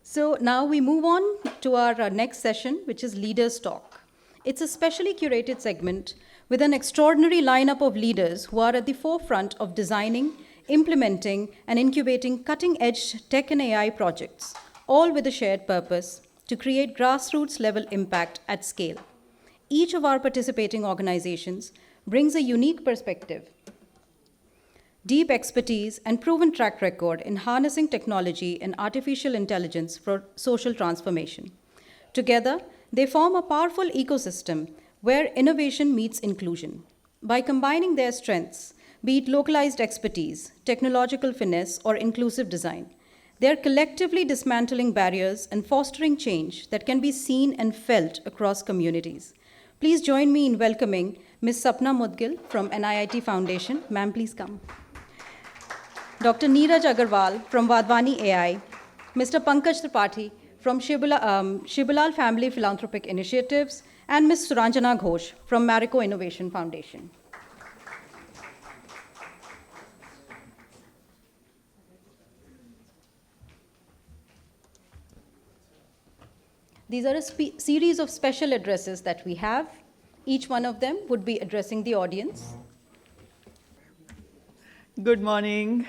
So now we move on to our next session, which is Leaders Talk. It's a specially curated segment with an extraordinary lineup of leaders who are at the forefront of designing, implementing, and incubating cutting-edge tech and AI projects, all with a shared purpose to create grassroots-level impact at scale. Each of our participating organizations brings a unique perspective, deep expertise, and proven track record in harnessing technology and artificial intelligence for social transformation. Together, they form a powerful ecosystem where innovation meets inclusion. By combining their strengths, be it localized expertise, technological finesse, or inclusive design, they are collectively dismantling barriers and fostering change that can be seen and felt across communities. Please join me in welcoming Ms. Sapna Moudgil from NIIT Foundation. Ma'am, please come. Dr. Neeraj Agrawal from Wadhwani AI, Mr. Pankaj Tripathi from Shibulal Family Philanthropic Initiatives, and Ms. Suranjana Ghosh from Marico Innovation Foundation. These are a series of special addresses that we have. Each one of them would be addressing the audience. Good morning.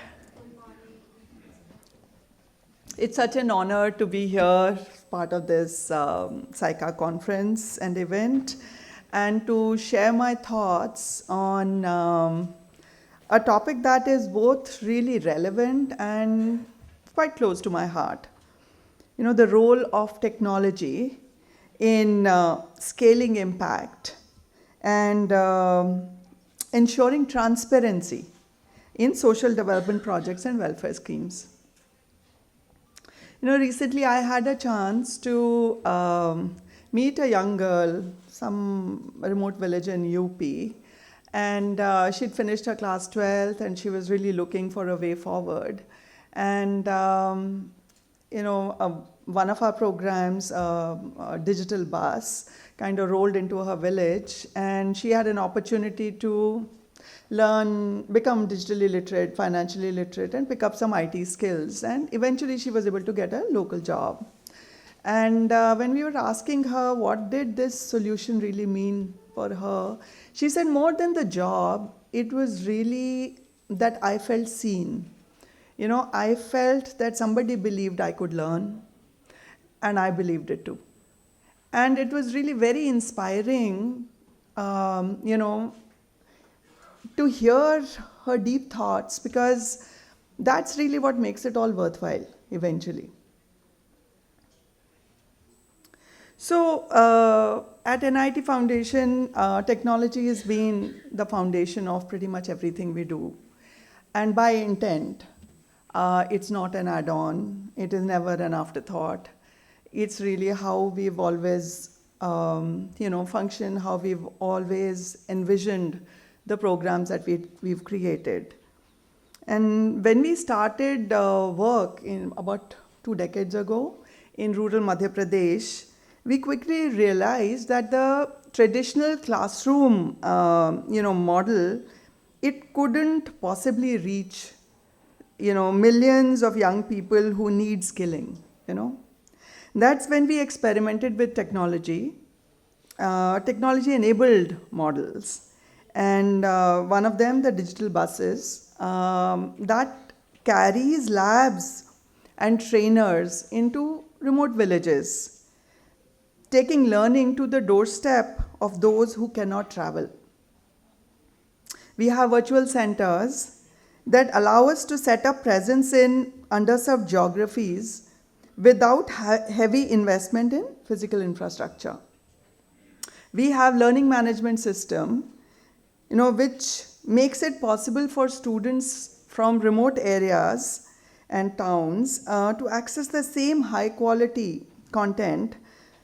It's such an honor to be here, part of this SICA conference and event, and to share my thoughts on a topic that is both really relevant and quite close to my heart. You know, the role of technology in scaling impact and ensuring transparency in social development projects and welfare schemes. You know, recently I had a chance to meet a young girl, some remote village in UP, and she'd finished her class 12th and she was really looking for a way forward. And, you know, one of our programs, a digital bus, kind of rolled into her village, and she had an opportunity to learn, become digitally literate, financially literate, and pick up some IT skills. And eventually she was able to get a local job. And when we were asking her what did this solution really mean for her, she said more than the job, it was really that I felt seen. You know, I felt that somebody believed I could learn, and I believed it too. And it was really very inspiring, you know, to hear her deep thoughts, because that's really what makes it all worthwhile eventually. So at NIIT Foundation, technology has been the foundation of pretty much everything we do. And by intent, it's not an add-on, it is never an afterthought. It's really how we've always you know, functioned, how we've always envisioned the programs that we've created. And when we started work in about 2 decades ago in rural Madhya Pradesh, we quickly realized that the traditional classroom you know, model, it couldn't possibly reach, you know, millions of young people who need skilling, you know. That's when we experimented with technology, technology-enabled models. And one of them, the digital buses, that carries labs and trainers into remote villages, taking learning to the doorstep of those who cannot travel. We have virtual centers that allow us to set up presence in underserved geographies without heavy investment in physical infrastructure. We have learning management system, you know, which makes it possible for students from remote areas and towns to access the same high quality content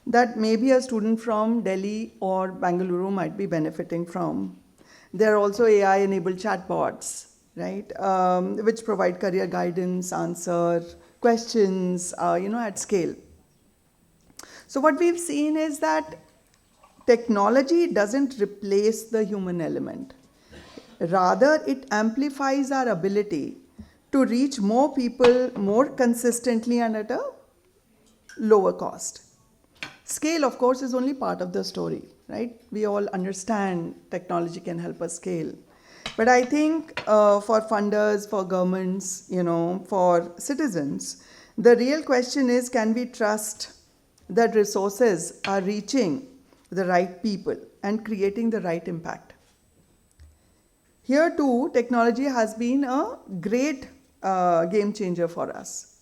that maybe a student from Delhi or Bangalore might be benefiting from. There are also AI-enabled chatbots, right, which provide career guidance, answer questions, you know, at scale. So what we've seen is that technology doesn't replace the human element. Rather, it amplifies our ability to reach more people more consistently and at a lower cost. Scale, of course, is only part of the story, right? We all understand technology can help us scale. But I think for funders, for governments, for citizens, the real question is, can we trust that resources are reaching the right people and creating the right impact? Here too, technology has been a great game changer for us.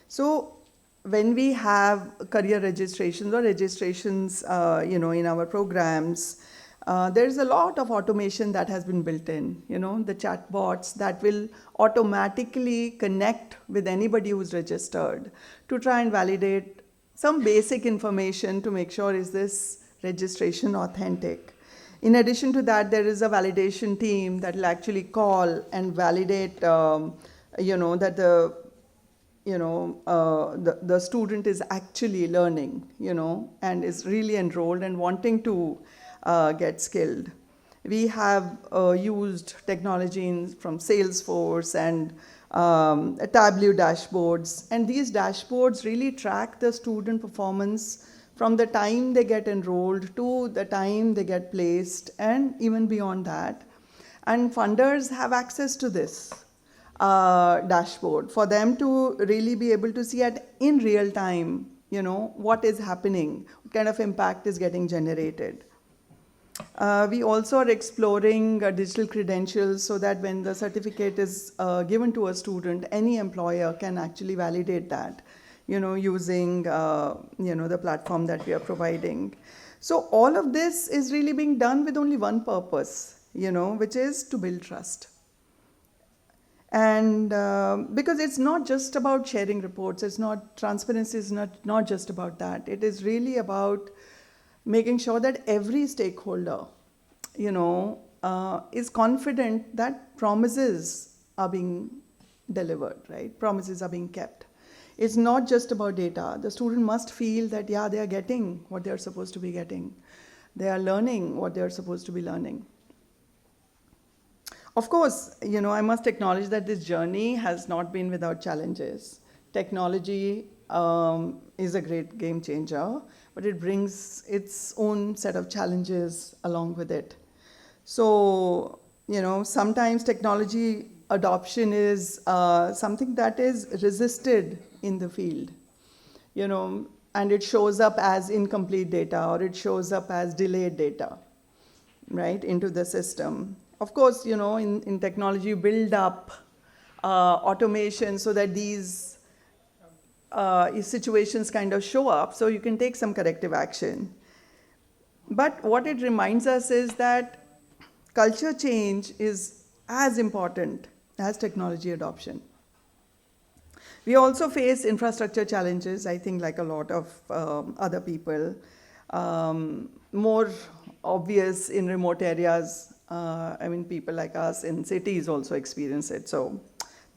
So when we have career registrations or registrations, in our programs, there's a lot of automation that has been built in, the chatbots that will automatically connect with anybody who's registered to try and validate some basic information to make sure, is this registration authentic? In addition to that, there is a validation team that will actually call and validate, that the student is actually learning, and is really enrolled and wanting to get skilled. We have used technology from Salesforce and Tableau dashboards, and these dashboards really track the student performance from the time they get enrolled to the time they get placed, and even beyond that. And funders have access to this dashboard for them to really be able to see in real time, what is happening, what kind of impact is getting generated. We also are exploring digital credentials so that when the certificate is given to a student, any employer can actually validate that, using the platform that we are providing. So all of this is really being done with only one purpose, which is to build trust. And because it's not just about sharing reports, transparency is not just about that. It is really about making sure that every stakeholder, is confident that promises are being delivered, right? Promises are being kept. It's not just about data. The student must feel that, they are getting what they're supposed to be getting. They are learning what they're supposed to be learning. Of course, I must acknowledge that this journey has not been without challenges. Technology is a great game changer, but it brings its own set of challenges along with it. So, sometimes technology adoption is something that is resisted in the field, and it shows up as incomplete data, or it shows up as delayed data, right, into the system. Of course, in technology, you build up automation so that these situations kind of show up, so you can take some corrective action. But what it reminds us is that culture change is as important as technology adoption. We also face infrastructure challenges, I think, like a lot of other people. More obvious in remote areas. People like us in cities also experience it. So,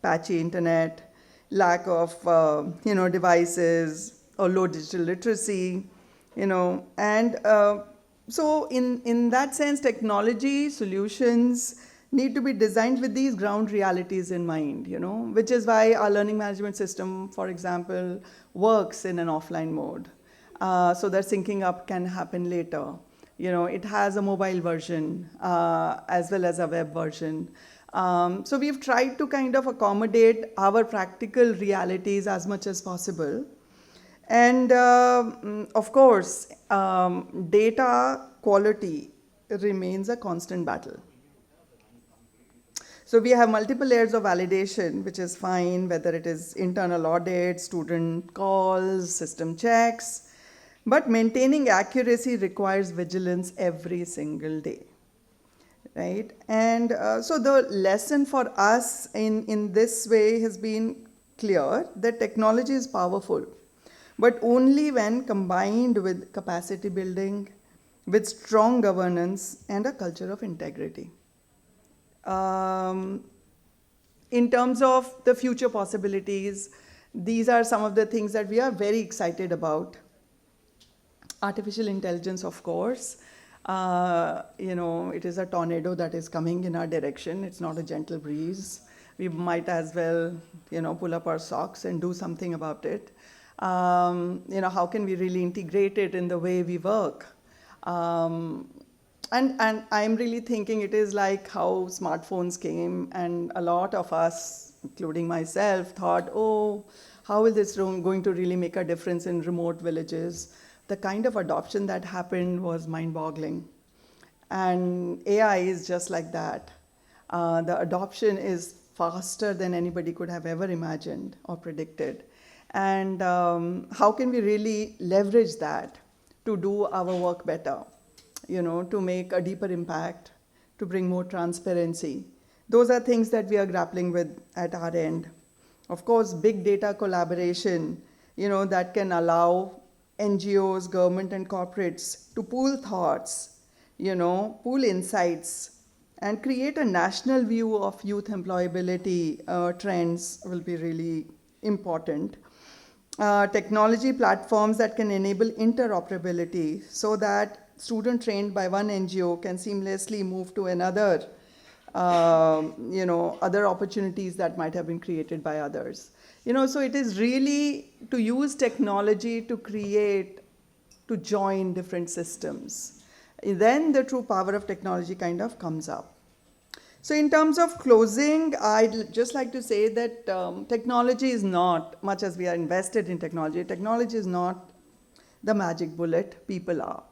patchy internet, lack of devices, or low digital literacy, and so in that sense, technology solutions need to be designed with these ground realities in mind, which is why our learning management system, for example, works in an offline mode, so that syncing up can happen later. It has a mobile version as well as a web version. So we've tried to kind of accommodate our practical realities as much as possible. And of course, data quality remains a constant battle. So we have multiple layers of validation, which is fine, whether it is internal audit, student calls, system checks. But maintaining accuracy requires vigilance every single day, right? And so the lesson for us in this way has been clear, that technology is powerful, but only when combined with capacity building, with strong governance, and a culture of integrity. In terms of the future possibilities, these are some of the things that we are very excited about. Artificial intelligence, of course, it is a tornado that is coming in our direction. It's not a gentle breeze. we might as well, pull up our socks and do something about it. How can we really integrate it in the way we work? And I'm really thinking it is like how smartphones came, and a lot of us, including myself, thought, oh, how is this going to really make a difference in remote villages? The kind of adoption that happened was mind-boggling. And AI is just like that. The adoption is faster than anybody could have ever imagined or predicted. And how can we really leverage that to do our work better? To make a deeper impact, to bring more transparency. Those are things that we are grappling with at our end. Of course, big data collaboration, that can allow NGOs, government and corporates to pool thoughts, pool insights, and create a national view of youth employability trends will be really important. Technology platforms that can enable interoperability so that student trained by one NGO can seamlessly move to another, other opportunities that might have been created by others. So it is really to use technology to join different systems. Then the true power of technology kind of comes up. So in terms of closing, I'd just like to say that technology is not, much as we are invested in technology is not the magic bullet, people are.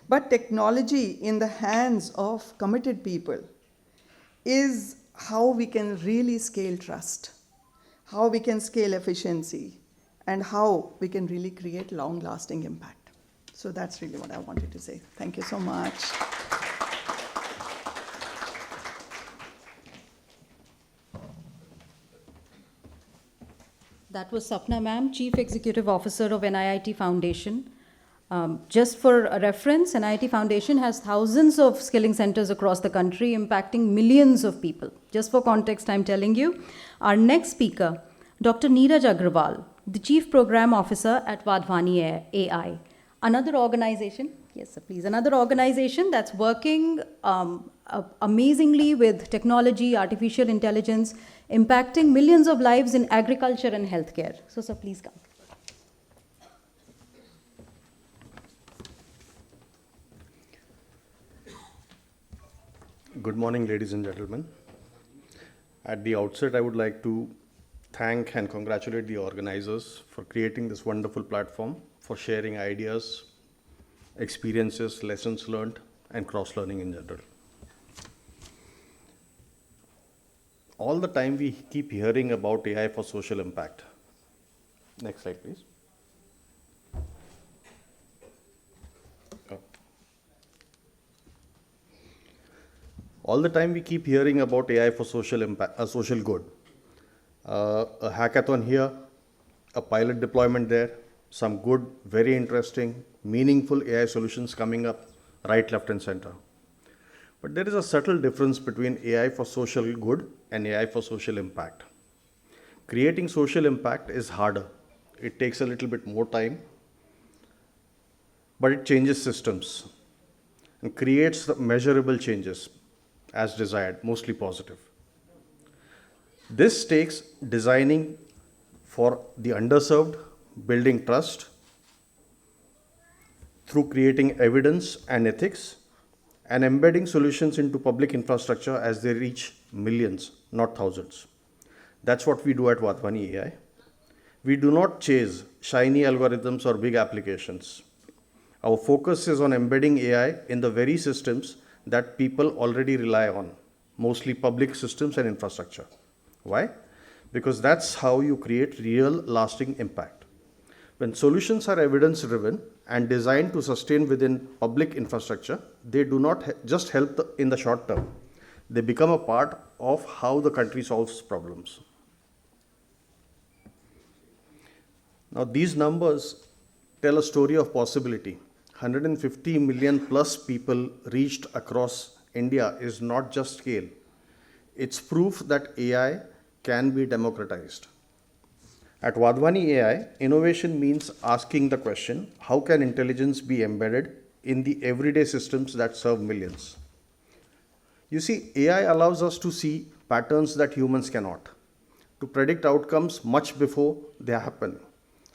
But technology in the hands of committed people is how we can really scale trust, how we can scale efficiency, and how we can really create long-lasting impact. So that's really what I wanted to say. Thank you so much. That was Sapna ma'am, Chief Executive Officer of NIIT Foundation. Just for a reference, NIIT Foundation has thousands of skilling centers across the country, impacting millions of people. Just for context, I'm telling you. Our next speaker, Dr. Neeraj Agrawal, the Chief Program Officer at Wadhwani AI. Another organization, yes sir, please, another organization that's working amazingly with technology, artificial intelligence, impacting millions of lives in agriculture and healthcare. So sir, please come. Good morning, ladies and gentlemen. At the outset, I would like to thank and congratulate the organizers for creating this wonderful platform, for sharing ideas, experiences, lessons learned, and cross-learning in general. All the time we keep hearing about AI for social impact. Next slide, please. All the time we keep hearing about AI for social impact, social good. A hackathon here, a pilot deployment there, some good, very interesting, meaningful AI solutions coming up right, left, and center. But there is a subtle difference between AI for social good and AI for social impact. Creating social impact is harder. It takes a little bit more time, but it changes systems and creates the measurable changes as desired, mostly positive. This takes designing for the underserved, building trust through creating evidence and ethics, and embedding solutions into public infrastructure as they reach millions, not thousands. That's what we do at Wadhwani AI. We do not chase shiny algorithms or big applications. Our focus is on embedding AI in the very systems that people already rely on, mostly public systems and infrastructure. Why? Because that's how you create real lasting impact. When solutions are evidence-driven and designed to sustain within public infrastructure, they do not just help in the short term. They become a part of how the country solves problems. Now, these numbers tell a story of possibility. 150 million plus people reached across India is not just scale. It's proof that AI can be democratized. At Wadhwani AI, innovation means asking the question, how can intelligence be embedded in the everyday systems that serve millions? You see, AI allows us to see patterns that humans cannot, to predict outcomes much before they happen,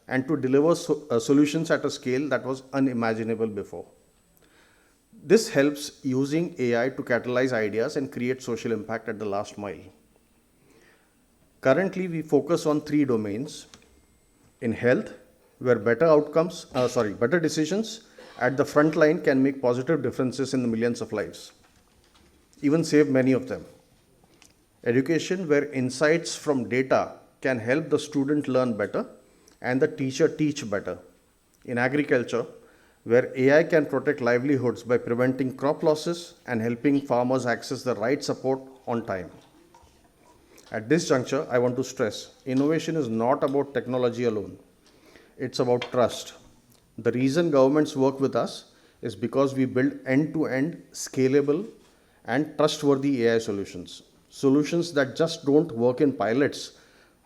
and to deliver solutions at a scale that was unimaginable before. This helps using AI to catalyze ideas and create social impact at the last mile. Currently, we focus on 3 domains. In health, where better decisions at the front line can make positive differences in the millions of lives, even save many of them. Education, where insights from data can help the student learn better and the teacher teach better. In agriculture, where AI can protect livelihoods by preventing crop losses and helping farmers access the right support on time. At this juncture, I want to stress, innovation is not about technology alone. It's about trust. The reason governments work with us is because we build end-to-end scalable and trustworthy AI solutions. Solutions that just don't work in pilots,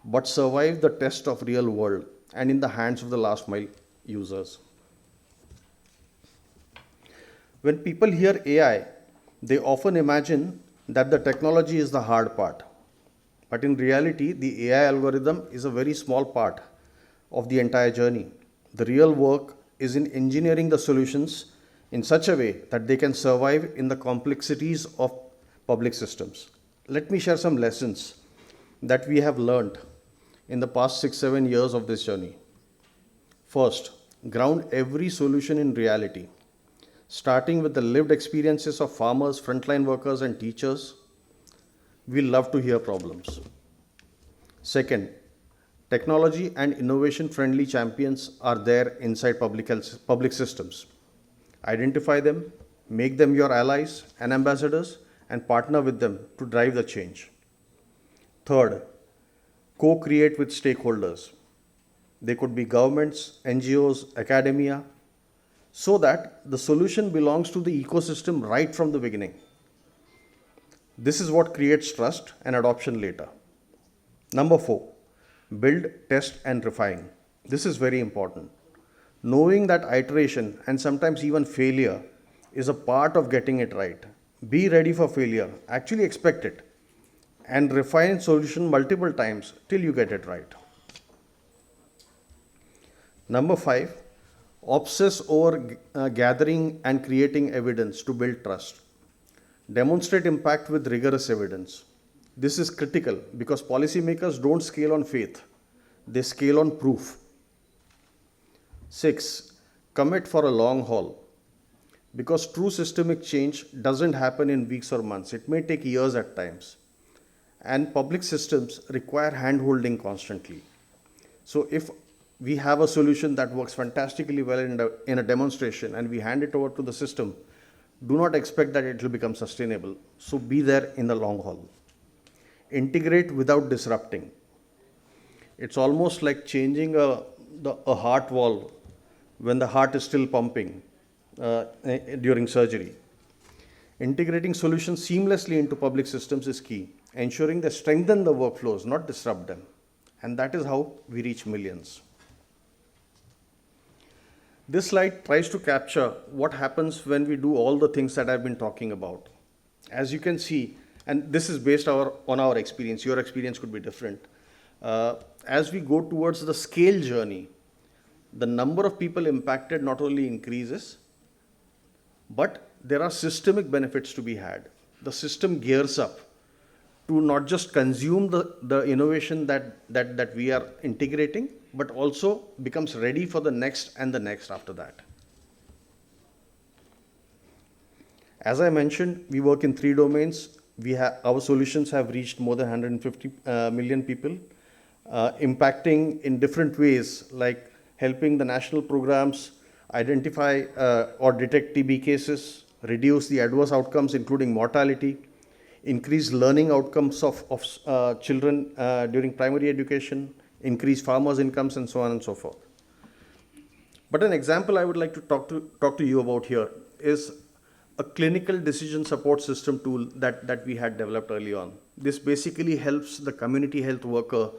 but survive the test of real world and in the hands of the last mile users. When people hear AI, they often imagine that the technology is the hard part. But in reality, the AI algorithm is a very small part of the entire journey. The real work is in engineering the solutions in such a way that they can survive in the complexities of public systems. Let me share some lessons that we have learned in the past 6-7 years of this journey. First, ground every solution in reality, starting with the lived experiences of farmers, frontline workers, and teachers. We love to hear problems. Second, technology and innovation-friendly champions are there inside public systems. Identify them, make them your allies and ambassadors, and partner with them to drive the change. Third, co-create with stakeholders. They could be governments, NGOs, academia, so that the solution belongs to the ecosystem right from the beginning. This is what creates trust and adoption later. Number 4, build, test, and refine. This is very important. Knowing that iteration and sometimes even failure is a part of getting it right. Be ready for failure, actually expect it, and refine solution multiple times till you get it right. Number 5, obsess over gathering and creating evidence to build trust. Demonstrate impact with rigorous evidence. This is critical because policymakers don't scale on faith, they scale on proof. 6, commit for a long haul. Because true systemic change doesn't happen in weeks or months, it may take years at times. And public systems require hand-holding constantly. So if we have a solution that works fantastically well in a demonstration and we hand it over to the system, do not expect that it will become sustainable. So be there in the long haul. Integrate without disrupting. It's almost like changing a heart valve when the heart is still pumping during surgery. Integrating solutions seamlessly into public systems is key, ensuring they strengthen the workflows, not disrupt them. And that is how we reach millions. This slide tries to capture what happens when we do all the things that I've been talking about. As you can see, and this is based on our experience, your experience could be different. As we go towards the scale journey, the number of people impacted not only increases, but there are systemic benefits to be had. The system gears up to not just consume the innovation that we are integrating, but also becomes ready for the next and the next after that. As I mentioned, we work in 3 domains. Our solutions have reached more than 150 million people, impacting in different ways, like helping the national programs identify or detect TB cases, reduce the adverse outcomes, including mortality, increase learning outcomes of children during primary education, increase farmers' incomes, and so on and so forth. But an example I would like to talk to you about here is a clinical decision support system tool that we had developed early on. This basically helps the community health worker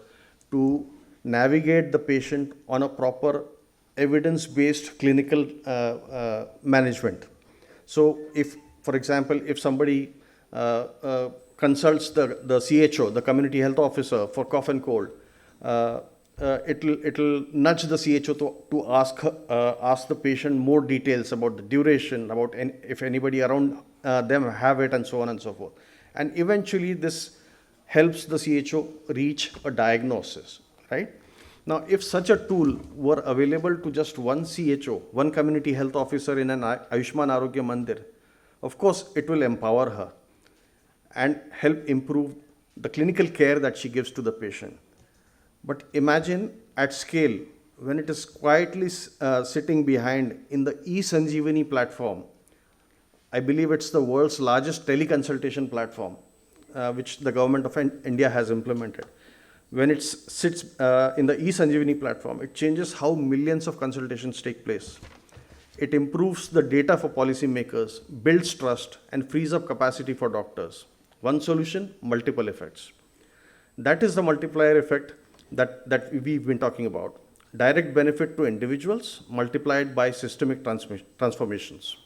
to navigate the patient on a proper evidence-based clinical consults the CHO, the community health officer, for cough and cold. It'll nudge the CHO to ask the patient more details about the duration, about if anybody around them have it, and so on and so forth. And eventually this helps the CHO reach a diagnosis, right? Now, if such a tool were available to just one CHO, one community health officer in an Ayushman Arogya Mandir, of course, it will empower her and help improve the clinical care that she gives to the patient. But imagine at scale, when it is quietly sitting behind in the eSanjeevani platform. I believe it's the world's largest teleconsultation platform, which the government of India has implemented. When it sits in the eSanjeevani platform, it changes how millions of consultations take place. It improves the data for policymakers, builds trust, and frees up capacity for doctors. One solution, multiple effects. That is the multiplier effect that we've been talking about. Direct benefit to individuals multiplied by systemic transformations.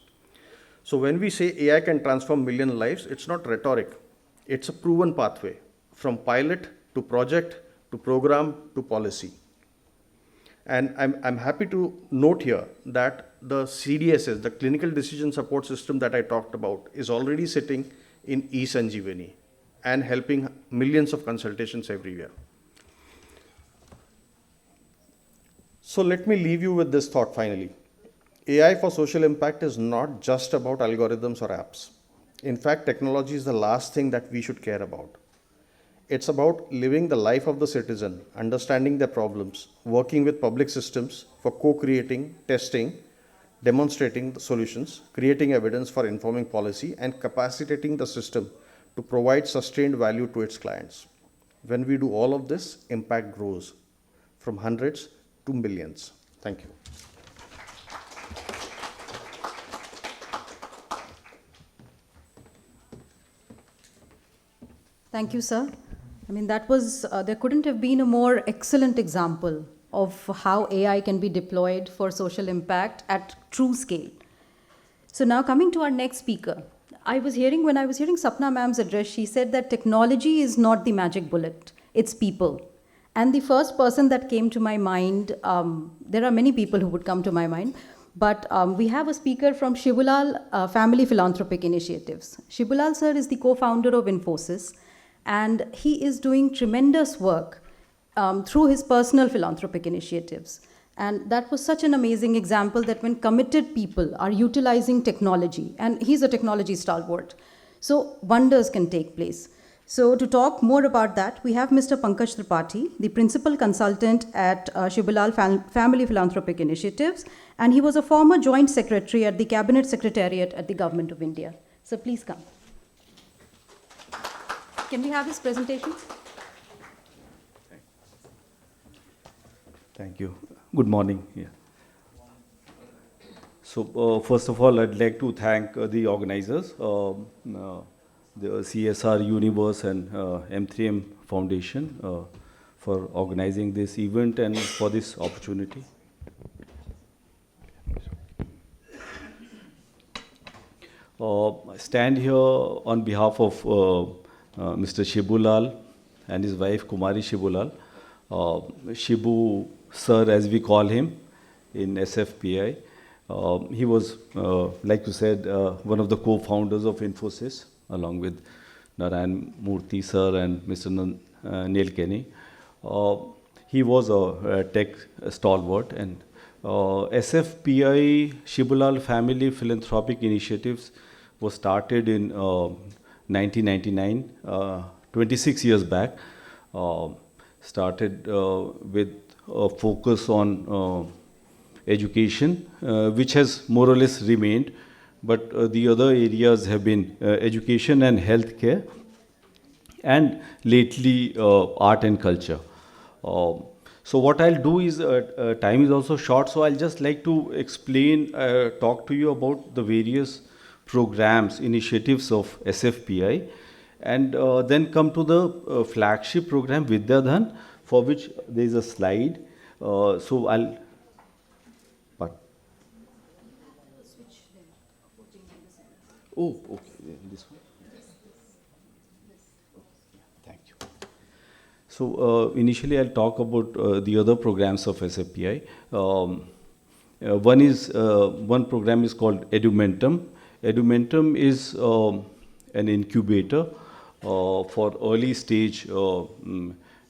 So when we say AI can transform million lives, it's not rhetoric. It's a proven pathway from pilot to project to program to policy. And I'm happy to note here that the CDSS, the clinical decision support system that I talked about, is already sitting in eSanjeevani and helping millions of consultations every year. So let me leave you with this thought finally. AI for social impact is not just about algorithms or apps. In fact, technology is the last thing that we should care about. It's about living the life of the citizen, understanding their problems, working with public systems for co-creating, testing, demonstrating the solutions, creating evidence for informing policy, and capacitating the system to provide sustained value to its clients. When we do all of this, impact grows from hundreds to millions. Thank you. Thank you, sir. I mean, that was, there couldn't have been a more excellent example of how AI can be deployed for social impact at true scale. So now coming to our next speaker, when I was hearing Sapna ma'am's address, she said that technology is not the magic bullet, it's people. And the first person that came to my mind, there are many people who would come to my mind, but we have a speaker from Shibulal Family Philanthropic Initiatives. Shibulal sir is the co-founder of Infosys, and he is doing tremendous work through his personal philanthropic initiatives. And that was such an amazing example that when committed people are utilizing technology, and he's a technology stalwart, so wonders can take place. So to talk more about that, we have Mr. Pankaj Tripathi, the principal consultant at Shibulal Family Philanthropic Initiatives, and he was a former joint secretary at the Cabinet Secretariat at the Government of India. So please come. Can we have his presentation? Thank you. Good morning. Yeah. So first of all, I'd like to thank the organizers, the CSR Universe and M3M Foundation for organizing this event and for this opportunity. I stand here on behalf of Mr. Shibulal and his wife Kumari Shibulal. Shibu sir, as we call him in SFPI. He was, like you said, one of the co-founders of Infosys, along with Narayan Murthy sir and Mr. Neil Kenny. He was a tech stalwart, and SFPI, Shibulal Family Philanthropic Initiatives, was started in 1999, 26 years back. Started with a focus on education, which has more or less remained, but the other areas have been education and healthcare, and lately art and culture. So what I'll do is, time is also short, so I'll just like to explain, talk to you about the various programs, initiatives of SFPI, and then come to the flagship program Vidyadhan, for which there is a slide. So I'll. What? Oh, okay. This one. So initially I'll talk about the other programs of SFPI. One program is called Edumentum. Edumentum is an incubator for early stage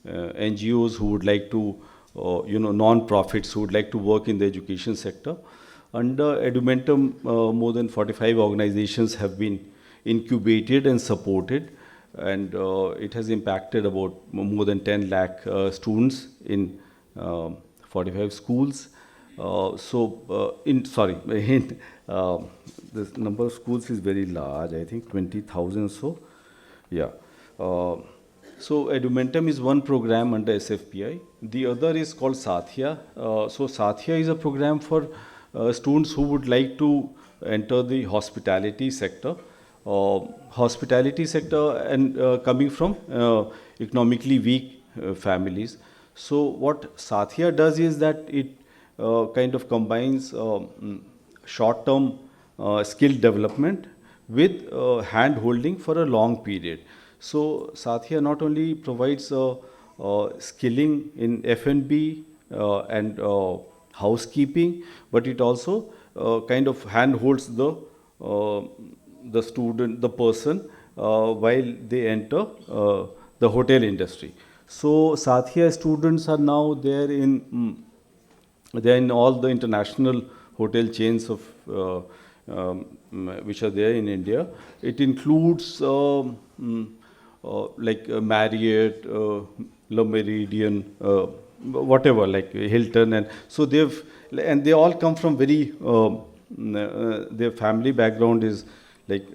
NGOs who would like to, non-profits who would like to work in the education sector. Under Edumentum, more than 45 organizations have been incubated and supported, and it has impacted about more than 10 lakh students in 45 schools. The number of schools is very large, I think 20,000 so. Yeah. So Edumentum is one program under SFPI. The other is called Sathya. So Sathya is a program for students who would like to enter the hospitality sector. Hospitality sector and coming from economically weak families. So what Sathya does is that it kind of combines short-term skill development with hand-holding for a long period. So Sathya not only provides skilling in F&B and housekeeping, but it also kind of hand-holds the student, the person, while they enter the hotel industry. So Sathya students are now there in all the international hotel chains of which are there in India. It includes like Marriott, Le Méridien, whatever, like Hilton, and so they all come from very their family background is like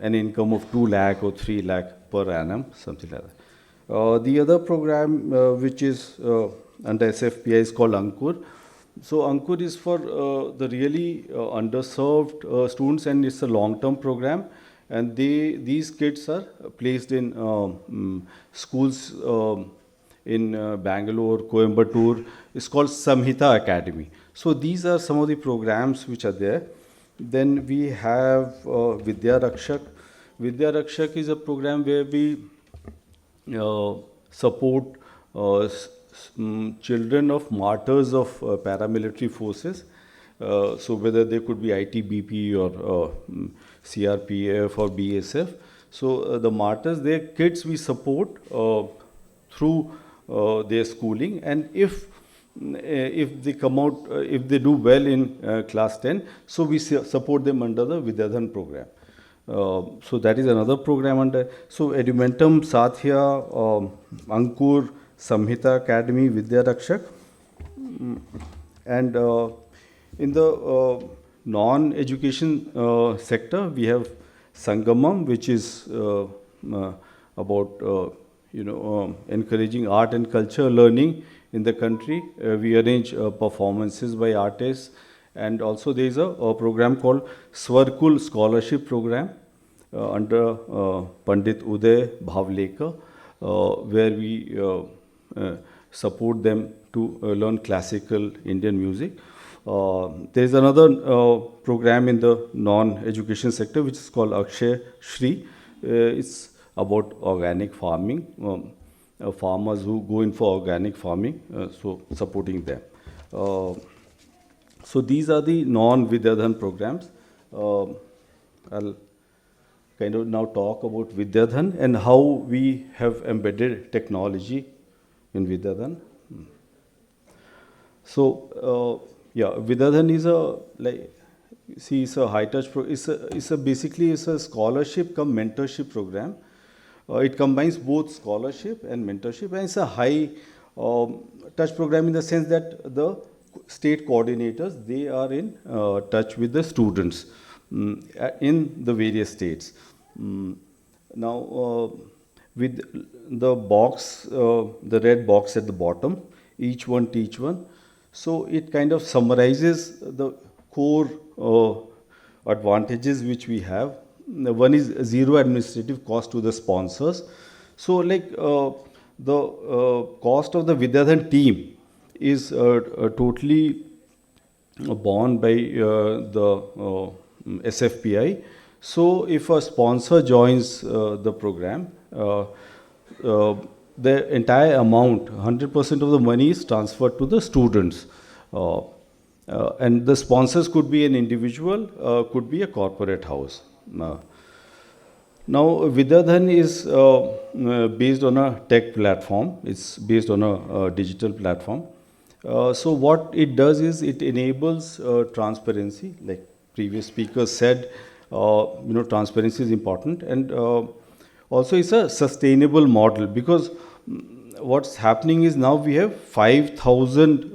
an income of 2 lakh or 3 lakh per annum, something like that. The other program which is under SFPI is called Ankur. So Ankur is for the really underserved students, and it's a long-term program. And these kids are placed in schools in Bangalore, Coimbatore. It's called Samhita Academy. So these are some of the programs which are there. Then we have Vidya Rakshak. Vidya Rakshak is a program where we support children of martyrs of paramilitary forces. So whether they could be ITBP or CRPF or BSF. So the martyrs, their kids we support through their schooling, and if they come out, if they do well in class 10, so we support them under the Vidyadhan program. So that is another program under. So Edumentum, Sathya, Ankur, Samhita Academy, Vidya Rakshak, and in the non-education sector, we have Sangamam, which is about encouraging art and culture learning in the country. We arrange performances by artists, and also there is a program called Swarkul Scholarship Program under Pandit Uday Bhavlekar, where we support them to learn classical Indian music. There is another program in the non-education sector which is called Akshay Shri. It's about organic farming, farmers who go in for organic farming, so supporting them. So these are the non-Vidyadhan programs. I'll kind of now talk about Vidyadhan and how we have embedded technology in Vidyadhan. So Vidyadhan is it's a high touch basically it's a scholarship come mentorship program. It combines both scholarship and mentorship, and it's a high touch program in the sense that the state coordinators, they are in touch with the students in the various states. Now with the box, the red box at the bottom, each one teach one. So it kind of summarizes the core advantages which we have. One is zero administrative cost to the sponsors. So like the cost of the Vidyadhan team is totally borne by the SFPI. So if a sponsor joins the program, the entire amount, 100% of the money is transferred to the students. Uh, and the sponsors could be an individual, could be a corporate house. Now, Vidyadhan is based on a tech platform. It's based on a digital platform. So what it does is it enables transparency. Like previous speakers said, transparency is important, and also it's a sustainable model, because what's happening is now we have 5,000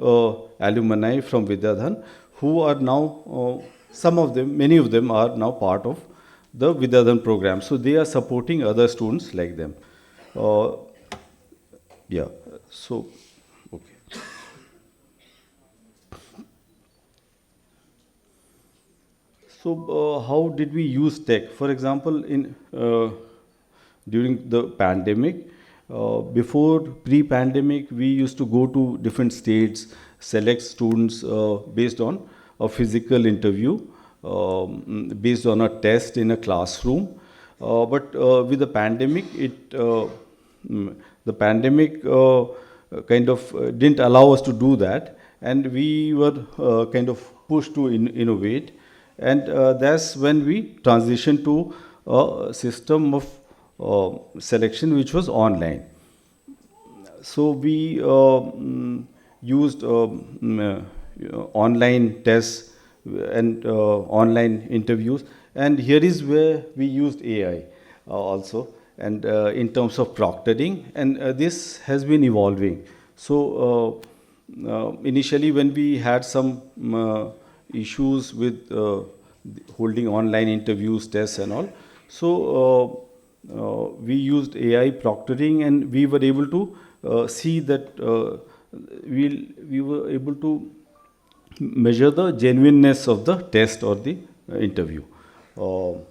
alumni from Vidyadhan who are now, some of them, many of them are now part of the Vidyadhan program. So they are supporting other students like them. Yeah, so, okay. So how did we use tech? For example, during the pandemic, before pre-pandemic, we used to go to different states, select students based on a physical interview, based on a test in a classroom. But with the pandemic, the pandemic kind of didn't allow us to do that, and we were kind of pushed to innovate, and that's when we transitioned to a system of selection which was online. So we used online tests and online interviews, and here is where we used AI also, and in terms of proctoring, and this has been evolving. So initially when we had some issues with holding online interviews, tests and all, so we used AI proctoring, and we were able to see that we were able to measure the genuineness of the test or the interview. So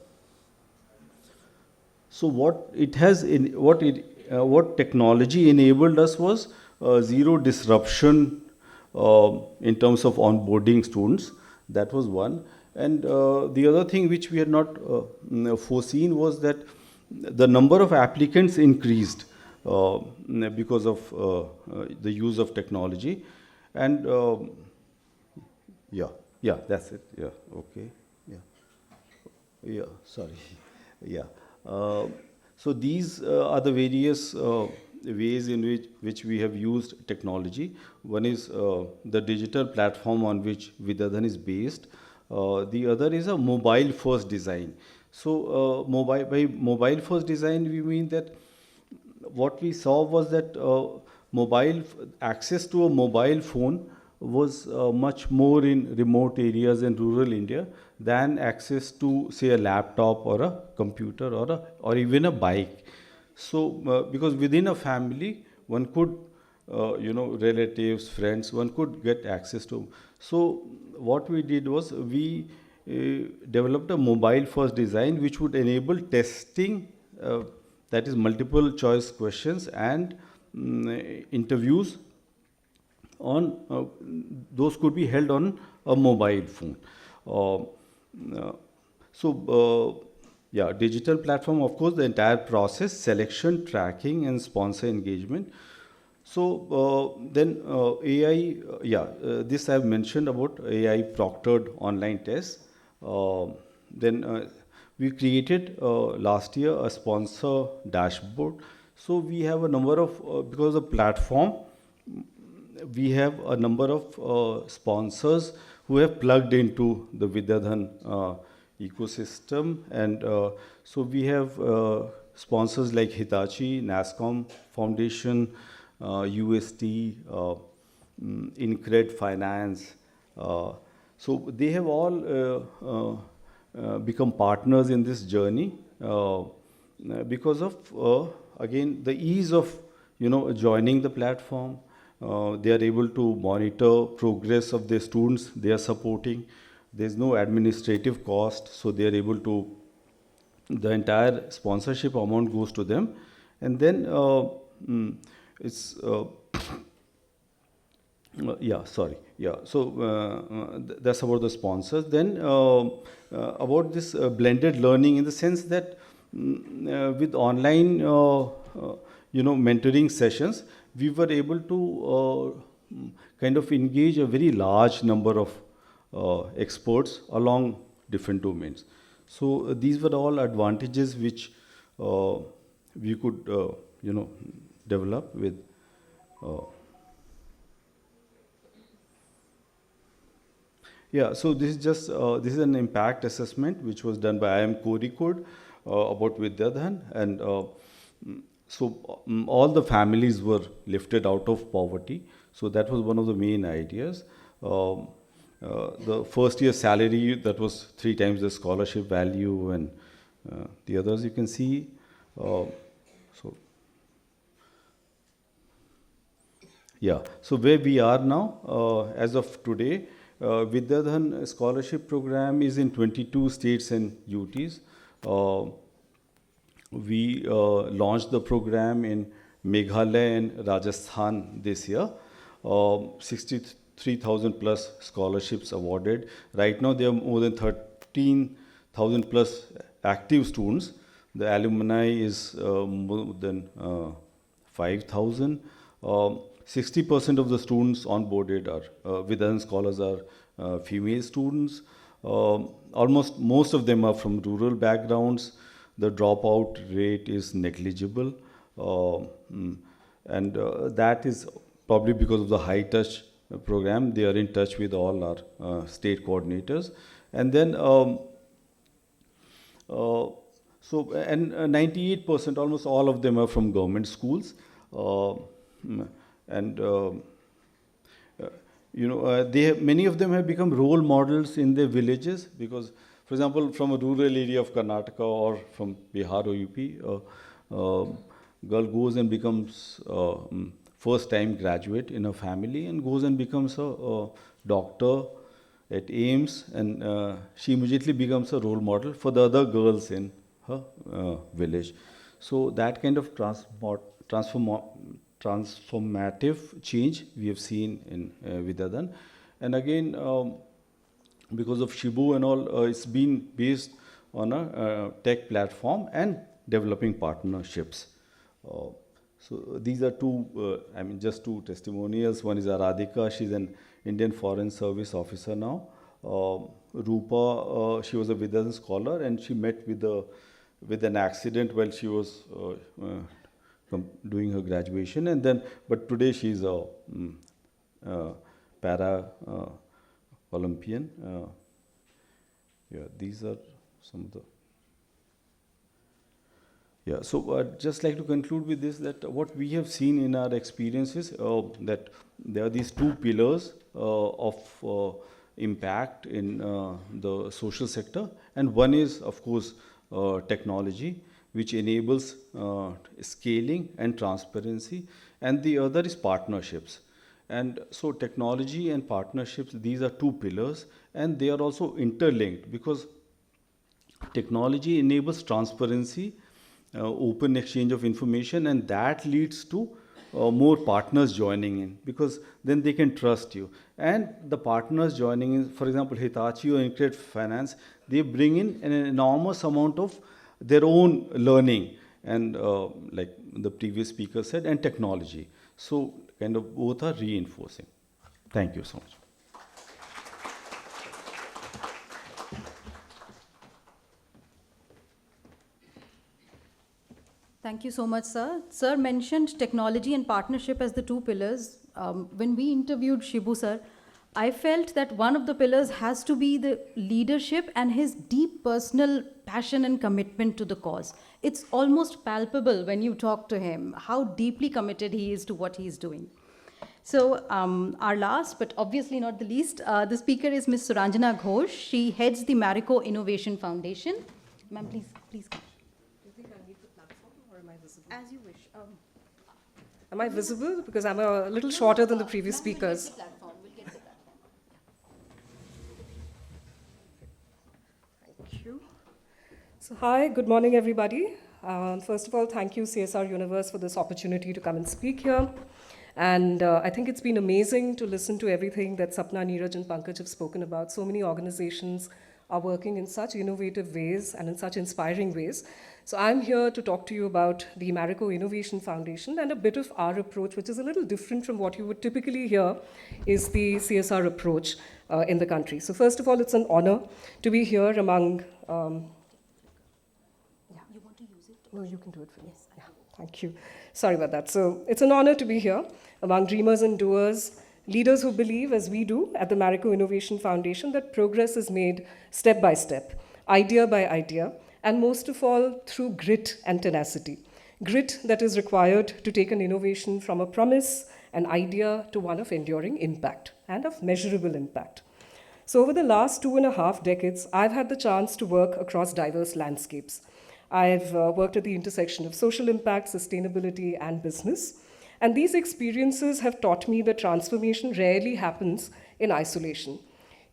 what technology enabled us was zero disruption in terms of onboarding students. That was one. And the other thing which we had not foreseen was that the number of applicants increased because of the use of technology. And yeah, that's it. Yeah, okay. Yeah, sorry. Yeah. So these are the various ways in which we have used technology. One is the digital platform on which Vidyadhan is based. The other is a mobile-first design. So by mobile-first design, we mean that what we saw was that access to a mobile phone was much more in remote areas in rural India than access to, say, a laptop or a computer or even a bike. So because within a family, one could, relatives, friends, one could get access to. So what we did was we developed a mobile-first design which would enable testing, that is multiple choice questions and interviews on those could be held on a mobile phone. Digital platform, of course, the entire process, selection, tracking, and sponsor engagement. So then AI, this I've mentioned about AI proctored online tests. Then we created last year a sponsor dashboard. So we have a number of, because of platform, we have a number of sponsors who have plugged into the Vidyadhan ecosystem, and so we have sponsors like Hitachi, NASCOM Foundation, UST, Incred Finance. So they have all become partners in this journey because of again the ease of joining the platform. They are able to monitor progress of their students they are supporting. There's no administrative cost, so they are able to, the entire sponsorship amount goes to them. And then it's, that's about the sponsors. Then about this blended learning, in the sense that with online, mentoring sessions, we were able to kind of engage a very large number of experts along different domains. So these were all advantages which we could, develop with. Yeah, so this is just this is an impact assessment which was done by IIM Kozhikode about Vidyadhan, and all the families were lifted out of poverty. So that was one of the main ideas. The first year salary, that was 3 times the scholarship value, and the others you can see. So where we are now, as of today, Vidyadhan scholarship program is in 22 states and UTs. We launched the program in Meghalaya and Rajasthan this year. 63,000 plus scholarships awarded. Right now there are more than 13,000 plus active students. The alumni is more than 5,000. 60% of the students onboarded are Vidyadhan scholars are female students. Almost most of them are from rural backgrounds. The dropout rate is negligible, and that is probably because of the high touch program. They are in touch with all our state coordinators, and then 98%, almost all of them are from government schools. Many of them have become role models in their villages, because, for example, from a rural area of Karnataka or from Bihar or UP, girl goes and becomes first-time graduate in a family and goes and becomes a doctor at AIMS, and she immediately becomes a role model for the other girls in her village. So that kind of transformative change we have seen in Vidyadhan. And again, because of Shibu and all, it's been based on a tech platform and developing partnerships. So these are just two testimonials. One is Aradhika, she's an Indian Foreign Service officer now. Rupa, she was a Vidyadhan scholar, and she met with an accident while she was doing her graduation, and but today she's a para Olympian. These are some of the. So I'd just like to conclude with this, that what we have seen in our experiences, that there are these 2 pillars of impact in the social sector, and one is, of course, technology, which enables scaling and transparency, and the other is partnerships. And so technology and partnerships, these are 2 pillars, and they are also interlinked, because technology enables transparency, open exchange of information, and that leads to more partners joining in, because then they can trust you. And the partners joining in, for example, Hitachi or Incred Finance, they bring in an enormous amount of their own learning, and like the previous speaker said, and technology. So kind of both are reinforcing. Thank you so much. Thank you so much, sir. Sir mentioned technology and partnership as the 2 pillars. When we interviewed Shibu, sir, I felt that one of the pillars has to be the leadership and his deep personal passion and commitment to the cause. It's almost palpable when you talk to him, how deeply committed he is to what he's doing. So our last, but obviously not the least, the speaker is Ms. Suranjana Ghosh. She heads the Marico Innovation Foundation. Ma'am, please come. As you wish. Am I visible? Because I'm a little shorter than the previous speakers. We'll get the platform. Thank you. So hi, good morning, everybody. First of all, thank you, CSR Universe, for this opportunity to come and speak here. And I think it's been amazing to listen to everything that Sapna, Neeraj, and Pankaj have spoken about. So many organizations are working in such innovative ways and in such inspiring ways. So I'm here to talk to you about the Marico Innovation Foundation and a bit of our approach, which is a little different from what you would typically hear is the CSR approach in the country. So first of all, it's an honor to be here among... You want to use it? No, you can do it for me. Yes. Yeah, thank you. Sorry about that. So it's an honor to be here among dreamers and doers, leaders who believe, as we do at the Marico Innovation Foundation, that progress is made step by step, idea by idea, and most of all, through grit and tenacity. Grit that is required to take an innovation from a promise, an idea, to one of enduring impact and of measurable impact. So over the last 2.5 decades, I've had the chance to work across diverse landscapes. I've worked at the intersection of social impact, sustainability, and business. And these experiences have taught me that transformation rarely happens in isolation.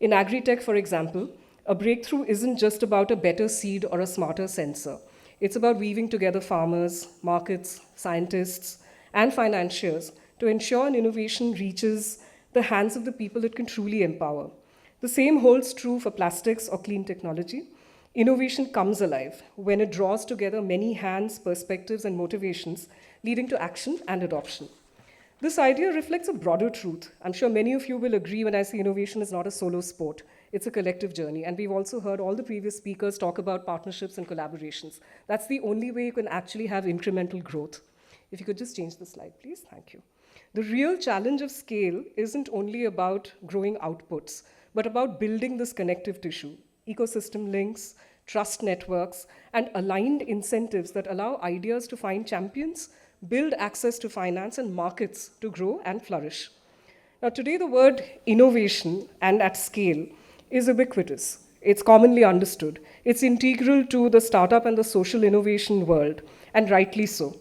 In agri-tech, for example, a breakthrough isn't just about a better seed or a smarter sensor. It's about weaving together farmers, markets, scientists, and financiers to ensure an innovation reaches the hands of the people it can truly empower. The same holds true for plastics or clean technology. Innovation comes alive when it draws together many hands, perspectives, and motivations, leading to action and adoption. This idea reflects a broader truth. I'm sure many of you will agree when I say innovation is not a solo sport. It's a collective journey. And we've also heard all the previous speakers talk about partnerships and collaborations. That's the only way you can actually have incremental growth. If you could just change the slide, please. Thank you. The real challenge of scale isn't only about growing outputs, but about building this connective tissue, ecosystem links, trust networks, and aligned incentives that allow ideas to find champions, build access to finance, and markets to grow and flourish. Now, today, the word innovation and at scale is ubiquitous. It's commonly understood. It's integral to the startup and the social innovation world, and rightly so.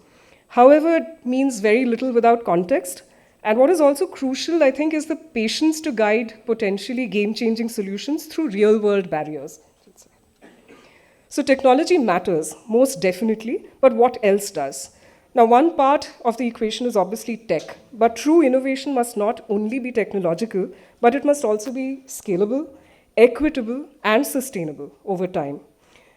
However, it means very little without context. And what is also crucial, I think, is the patience to guide potentially game-changing solutions through real-world barriers. So technology matters, most definitely, but what else does? Now, one part of the equation is obviously tech, but true innovation must not only be technological, but it must also be scalable, equitable, and sustainable over time.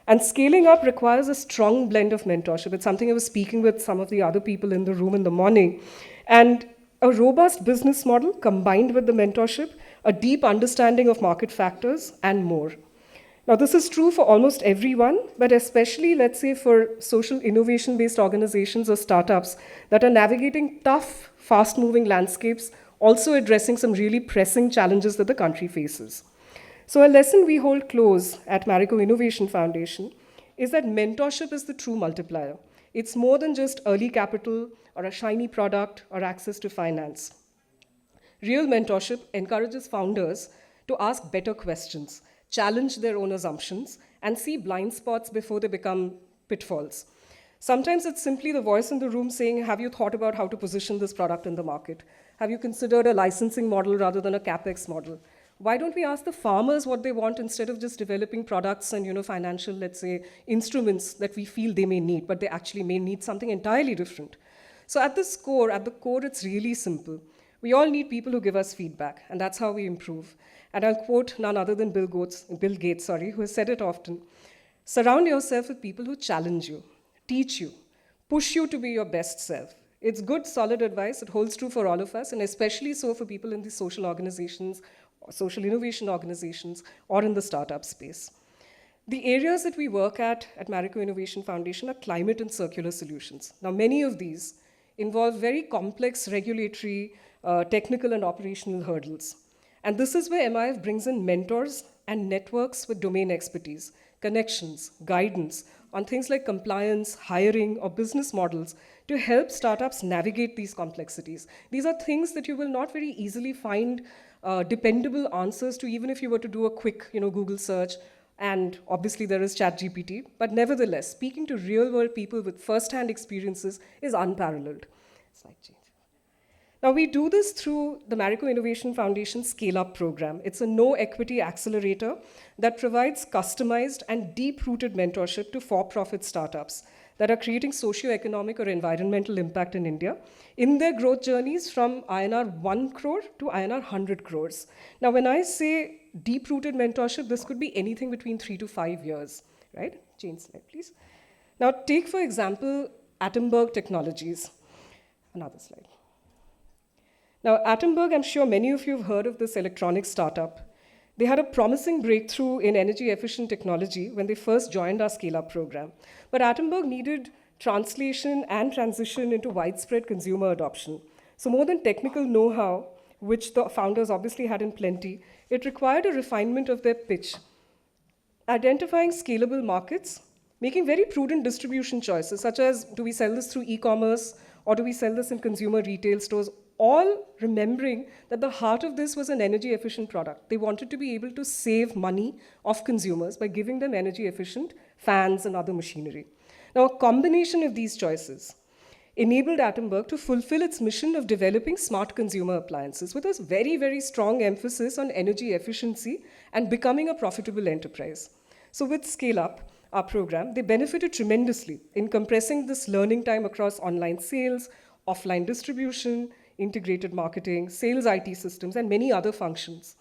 And scaling up requires a strong blend of mentorship. It's something I was speaking with some of the other people in the room in the morning. And a robust business model combined with the mentorship, a deep understanding of market factors, and more. Now, this is true for almost everyone, but especially, let's say, for social innovation-based organizations or startups that are navigating tough, fast-moving landscapes, also addressing some really pressing challenges that the country faces. So a lesson we hold close at Marico Innovation Foundation is that mentorship is the true multiplier. It's more than just early capital or a shiny product or access to finance. Real mentorship encourages founders to ask better questions, challenge their own assumptions, and see blind spots before they become pitfalls. Sometimes it's simply the voice in the room saying, have you thought about how to position this product in the market? Have you considered a licensing model rather than a CapEx model? Why don't we ask the farmers what they want instead of just developing products and financial, let's say, instruments that we feel they may need, but they actually may need something entirely different. So at the core, it's really simple. We all need people who give us feedback, and that's how we improve. And I'll quote none other than Bill Gates, who has said it often. Surround yourself with people who challenge you, teach you, push you to be your best self. It's good, solid advice. It holds true for all of us, and especially so for people in these social organizations, or social innovation organizations, or in the startup space. The areas that we work at Marico Innovation Foundation are climate and circular solutions. Now, many of these involve very complex regulatory, technical, and operational hurdles. And this is where MIF brings in mentors and networks with domain expertise, connections, guidance on things like compliance, hiring, or business models to help startups navigate these complexities. These are things that you will not very easily find dependable answers to, even if you were to do a quick Google search. And obviously there is ChatGPT, but nevertheless, speaking to real-world people with first-hand experiences is unparalleled. Slide change. Now, we do this through the Marico Innovation Foundation Scale-Up program. It's a no-equity accelerator that provides customized and deep-rooted mentorship to for-profit startups that are creating socio-economic or environmental impact in India in their growth journeys from INR 1 crore to INR 100 crores. Now, when I say deep-rooted mentorship, this could be anything between 3 to 5 years, right? Change slide, please. Now, take, for example, Atomberg Technologies. Another slide. Now, Atomberg, I'm sure many of you have heard of this electronics startup. They had a promising breakthrough in energy-efficient technology when they first joined our scale-up program. But Atomberg needed translation and transition into widespread consumer adoption. So more than technical know-how, which the founders obviously had in plenty, it required a refinement of their pitch, identifying scalable markets, making very prudent distribution choices, such as, do we sell this through e-commerce, or do we sell this in consumer retail stores, all remembering that the heart of this was an energy-efficient product. They wanted to be able to save money of consumers by giving them energy-efficient fans and other machinery. Now, a combination of these choices enabled Atomberg to fulfill its mission of developing smart consumer appliances with a very, very strong emphasis on energy efficiency and becoming a profitable enterprise. So with Scale Up, our program, they benefited tremendously in compressing this learning time across online sales, offline distribution, integrated marketing, sales IT systems, and many other functions.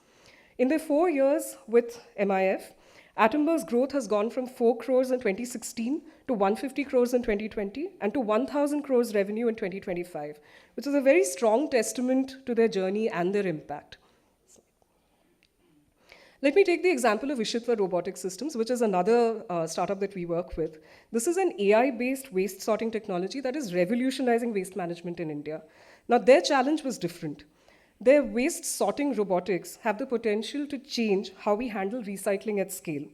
In their 4 years with MIF, Atomberg's growth has gone from 4 crores in 2016 to 150 crores in 2020 and to 1,000 crores revenue in 2025, which is a very strong testament to their journey and their impact. Let me take the example of Ishitva Robotic Systems, which is another startup that we work with. This is an AI-based waste sorting technology that is revolutionizing waste management in India. Now, their challenge was different. Their waste sorting robotics have the potential to change how we handle recycling at scale.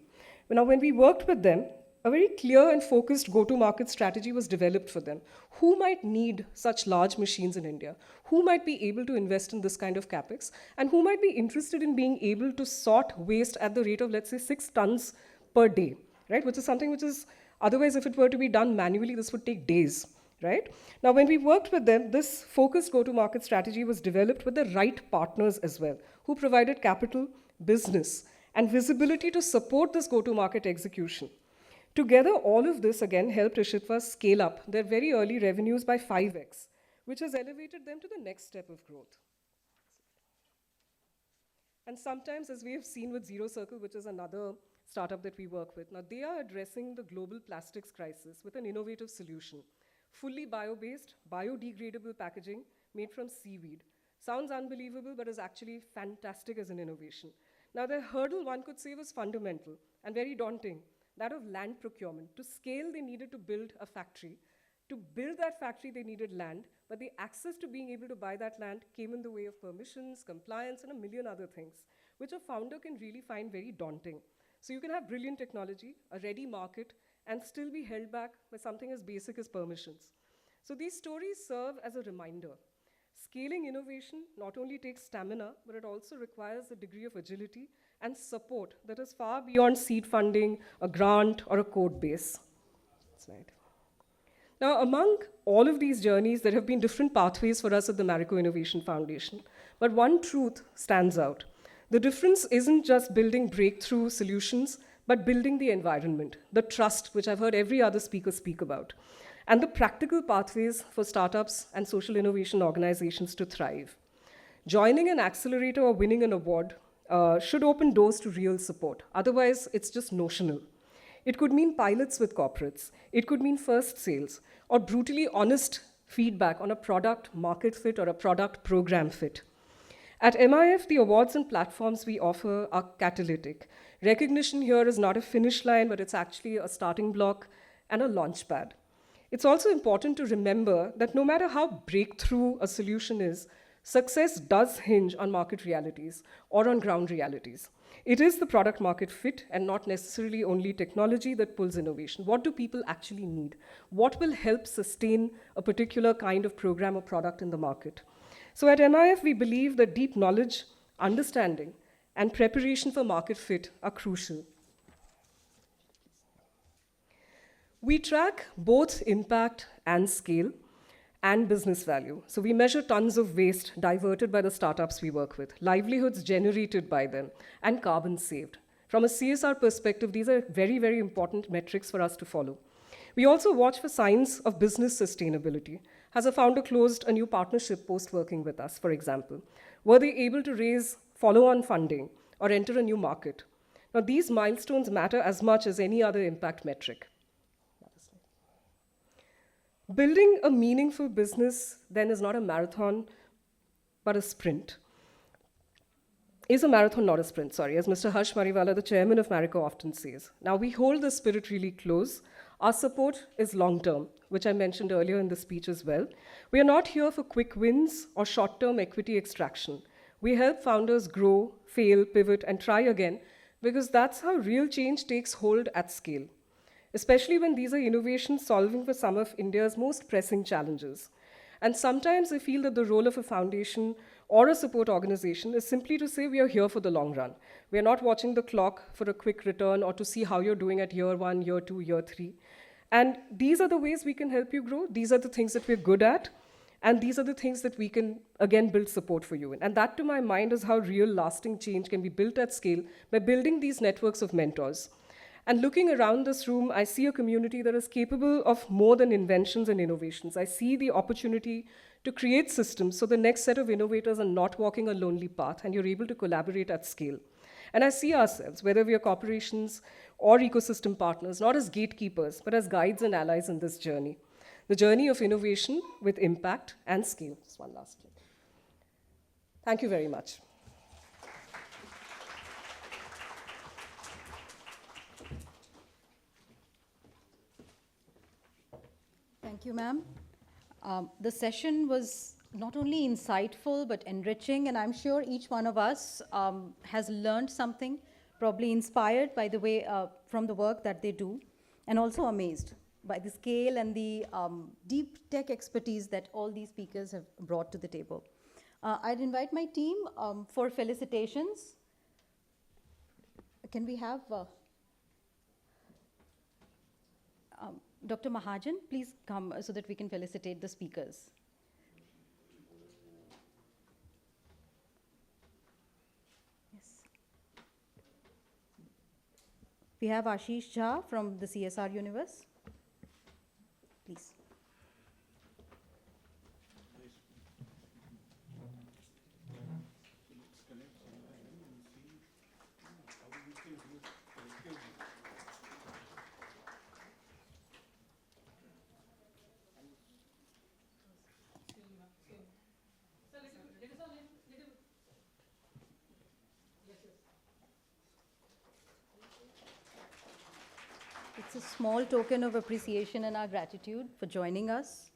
Now, when we worked with them, a very clear and focused go-to-market strategy was developed for them. Who might need such large machines in India? Who might be able to invest in this kind of capex? And who might be interested in being able to sort waste at the rate of, let's say, 6 tons per day, right? Which is something which is, otherwise, if it were to be done manually, this would take days, right? Now, when we worked with them, this focused go-to-market strategy was developed with the right partners as well, who provided capital, business, and visibility to support this go-to-market execution. Together, all of this, again, helped Ishitva scale up their very early revenues by 5x, which has elevated them to the next step of growth. And sometimes, as we have seen with Zero Circle, which is another startup that we work with, now they are addressing the global plastics crisis with an innovative solution. Fully bio-based, biodegradable packaging made from seaweed. Sounds unbelievable, but is actually fantastic as an innovation. Now, the hurdle, one could say, was fundamental and very daunting. That of land procurement. To scale, they needed to build a factory. To build that factory, they needed land, but the access to being able to buy that land came in the way of permissions, compliance, and a million other things, which a founder can really find very daunting. So you can have brilliant technology, a ready market, and still be held back by something as basic as permissions. So these stories serve as a reminder. Scaling innovation not only takes stamina, but it also requires a degree of agility and support that is far beyond seed funding, a grant, or a code base. That's right. Now, among all of these journeys, there have been different pathways for us at the Marico Innovation Foundation. But one truth stands out. The difference isn't just building breakthrough solutions, but building the environment, the trust, which I've heard every other speaker speak about, and the practical pathways for startups and social innovation organizations to thrive. Joining an accelerator or winning an award should open doors to real support. Otherwise, it's just notional. It could mean pilots with corporates. It could mean first sales, or brutally honest feedback on a product market fit or a product program fit. At MIF, the awards and platforms we offer are catalytic. Recognition here is not a finish line, but it's actually a starting block and a launch pad. It's also important to remember that no matter how breakthrough a solution is, success does hinge on market realities or on ground realities. It is the product market fit and not necessarily only technology that pulls innovation. What do people actually need? What will help sustain a particular kind of program or product in the market? So at MIF, we believe that deep knowledge, understanding, and preparation for market fit are crucial. We track both impact and scale and business value. So we measure tons of waste diverted by the startups we work with, livelihoods generated by them, and carbon saved. From a CSR perspective, these are very, very important metrics for us to follow. We also watch for signs of business sustainability. Has a founder closed a new partnership post working with us, for example? Were they able to raise follow-on funding? or enter a new market. Now, these milestones matter as much as any other impact metric. Building a meaningful business, then, is not a marathon, but a sprint. Is a marathon, not a sprint, sorry, as Mr. Harsh Mariwala, the chairman of Marico, often says. Now, we hold the spirit really close. Our support is long-term, which I mentioned earlier in the speech as well. We are not here for quick wins or short-term equity extraction. We help founders grow, fail, pivot, and try again, because that's how real change takes hold at scale, especially when these are innovations solving for some of India's most pressing challenges. And sometimes I feel that the role of a foundation or a support organization is simply to say we are here for the long run. We are not watching the clock for a quick return or to see how you're doing at year 1, year 2, year 3. And these are the ways we can help you grow. These are the things that we're good at. And these are the things that we can, again, build support for you in. And that, to my mind, is how real lasting change can be built at scale by building these networks of mentors. And looking around this room, I see a community that is capable of more than inventions and innovations. I see the opportunity to create systems so the next set of innovators are not walking a lonely path and you're able to collaborate at scale. And I see ourselves, whether we are corporations or ecosystem partners, not as gatekeepers, but as guides and allies in this journey. The journey of innovation with impact and scale. Just one last clip. Thank you very much. Thank you, ma'am. The session was not only insightful, but enriching, and I'm sure each one of us has learned something, probably inspired by the way, from the work that they do, and also amazed by the scale and the deep tech expertise that all these speakers have brought to the table. I'd invite my team for felicitations. Can we have Dr. Mahajan, please come so that we can felicitate the speakers. Yes. We have Ashish Jha from the CSR Universe. Please. It's a small token of appreciation and our gratitude for joining us.